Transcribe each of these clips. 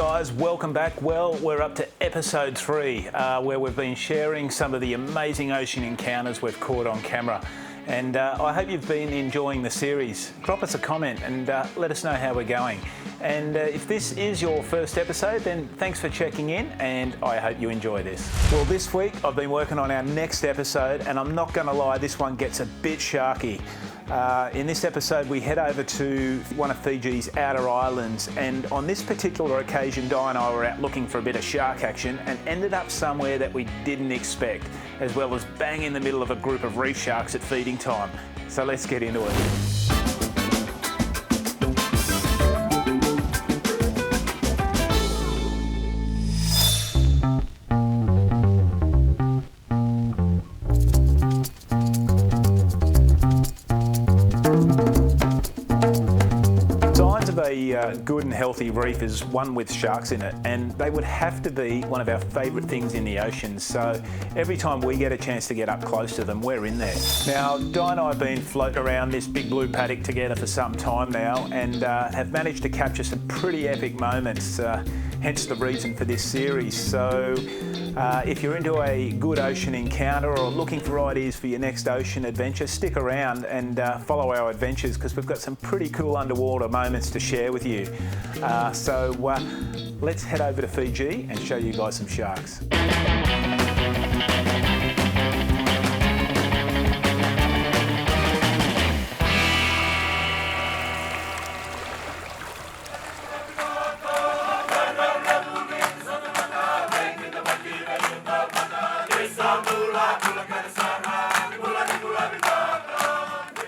Guys, welcome back. Well, we're up to episode 3, where we've been sharing some of the amazing ocean encounters we've caught on camera. And I hope you've been enjoying the series. Drop us a comment and let us know how we're going. And if this is your first episode, then thanks for checking in, and I hope you enjoy this. Well, this week I've been working on our next episode, and I'm not going to lie, this one gets a bit sharky. In this episode, we head over to one of Fiji's outer islands, and on this particular occasion, Di and I were out looking for a bit of shark action and ended up somewhere that we didn't expect, as well as bang in the middle of a group of reef sharks at feeding time. So let's get into it. A good and healthy reef is one with sharks in it, and they would have to be one of our favourite things in the ocean. So every time we get a chance to get up close to them, we're in there. Now, Di and I have been floating around this Big Blue Paddock together for some time now, and have managed to capture some pretty epic moments, hence the reason for this series. So if you're into a good ocean encounter or looking for ideas for your next ocean adventure, stick around and follow our adventures, because we've got some pretty cool underwater moments to share with you. So let's head over to Fiji and show you guys some sharks.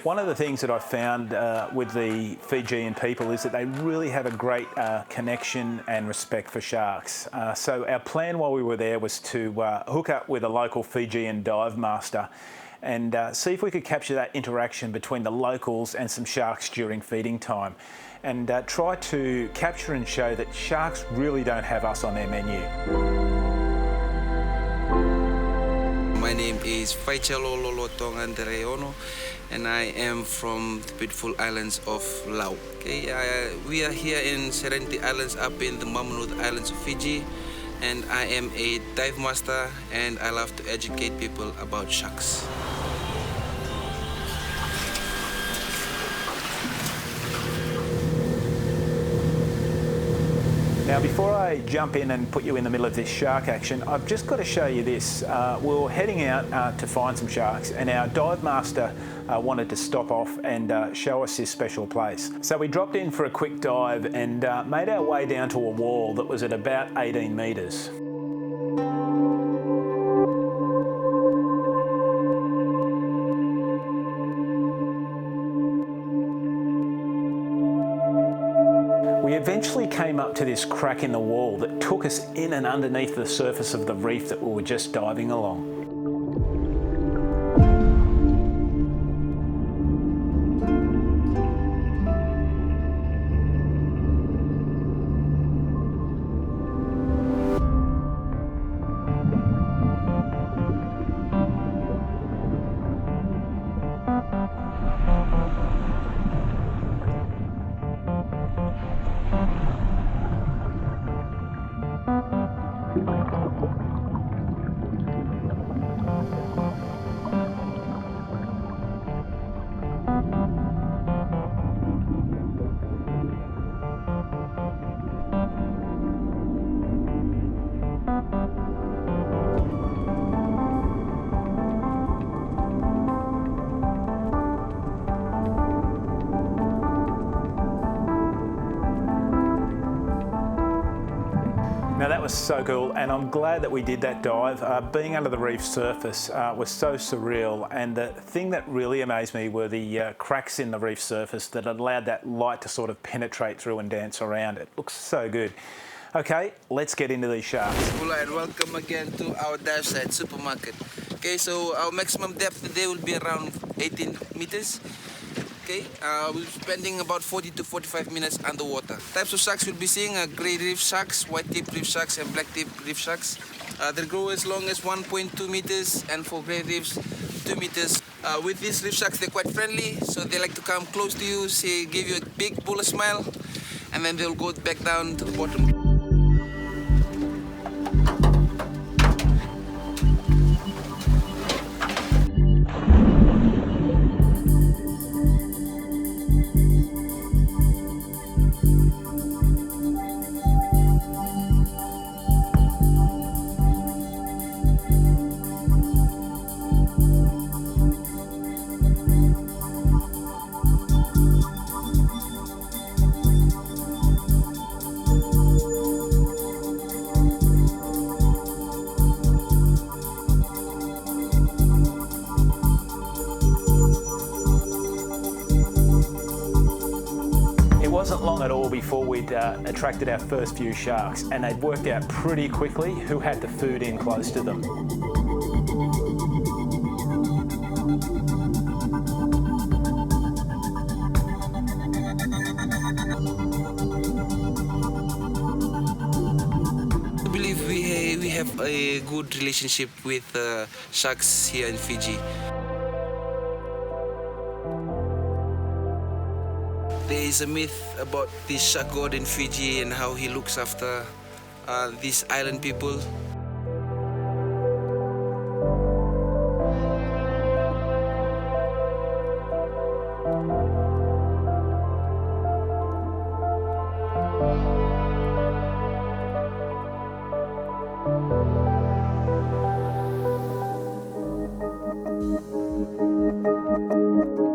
One of the things that I've found with the Fijian people is that they really have a great connection and respect for sharks. So our plan while we were there was to hook up with a local Fijian dive master and see if we could capture that interaction between the locals and some sharks during feeding time, and try to capture and show that sharks really don't have us on their menu. My name is Faichalo and I am from the beautiful islands of Lau. Okay, we are here in Serenity Islands up in the Mammoth Islands of Fiji, and I am a dive master and I love to educate people about sharks. Now, before I jump in and put you in the middle of this shark action, I've just got to show you this. We were heading out to find some sharks, and our dive master wanted to stop off and show us this special place. So we dropped in for a quick dive and made our way down to a wall that was at about 18 metres. We eventually came up to this crack in the wall that took us in and underneath the surface of the reef that we were just diving along. Now that was so cool, and I'm glad that we did that dive. Being under the reef surface was so surreal, and the thing that really amazed me were the cracks in the reef surface that allowed that light to sort of penetrate through and dance around. It looks so good. Okay, let's get into these sharks. Hello and welcome again to our dive site supermarket. Okay, so our maximum depth today will be around 18 meters. Okay, we're spending about 40 to 45 minutes underwater. Types of sharks we'll be seeing are grey reef sharks, white-tip reef sharks, and black-tip reef sharks. They grow as long as 1.2 meters, and for grey reefs, 2 meters. With these reef sharks, they're quite friendly, so they like to come close to you, say, give you a big bullet smile, and then they'll go back down to the bottom. wasn't long at all before we'd attracted our first few sharks, and they'd worked out pretty quickly who had the food in close to them. I believe we have a good relationship with sharks here in Fiji. There is a myth about this shark god in Fiji and how he looks after these island people.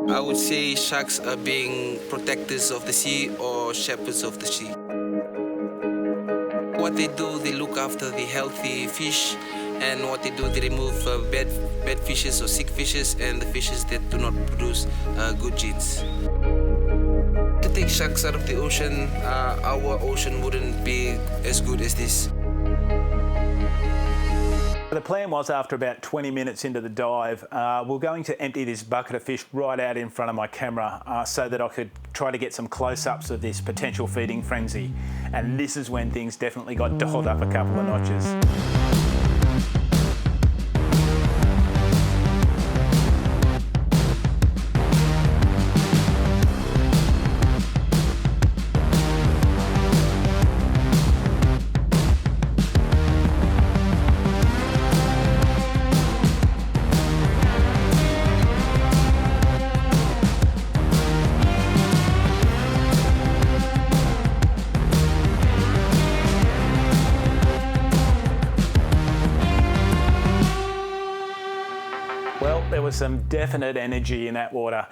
I would say sharks are being protectors of the sea or shepherds of the sea. What they do, they look after the healthy fish, and what they do, they remove bad fishes or sick fishes and the fishes that do not produce good genes. To take sharks out of the ocean, our ocean wouldn't be as good as this. The plan was, after about 20 minutes into the dive, we're going to empty this bucket of fish right out in front of my camera so that I could try to get some close-ups of this potential feeding frenzy. And this is when things definitely got dialed up a couple of notches. Well, there was some definite energy in that water.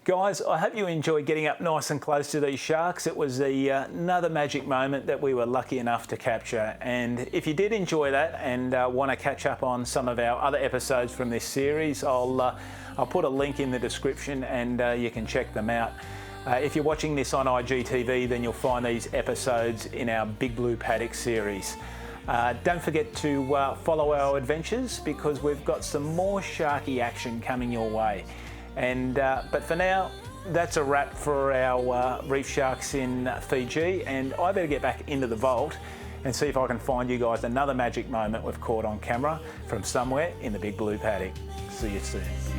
Guys, I hope you enjoyed getting up nice and close to these sharks. It was another magic moment that we were lucky enough to capture. And if you did enjoy that and want to catch up on some of our other episodes from this series, I'll put a link in the description and you can check them out. If you're watching this on IGTV, then you'll find these episodes in our Big Blue Paddock series. Don't forget to follow our adventures, because we've got some more sharky action coming your way. And but for now, that's a wrap for our reef sharks in Fiji, and I better get back into the vault and see if I can find you guys another magic moment we've caught on camera from somewhere in the Big Blue Paddock. See you soon.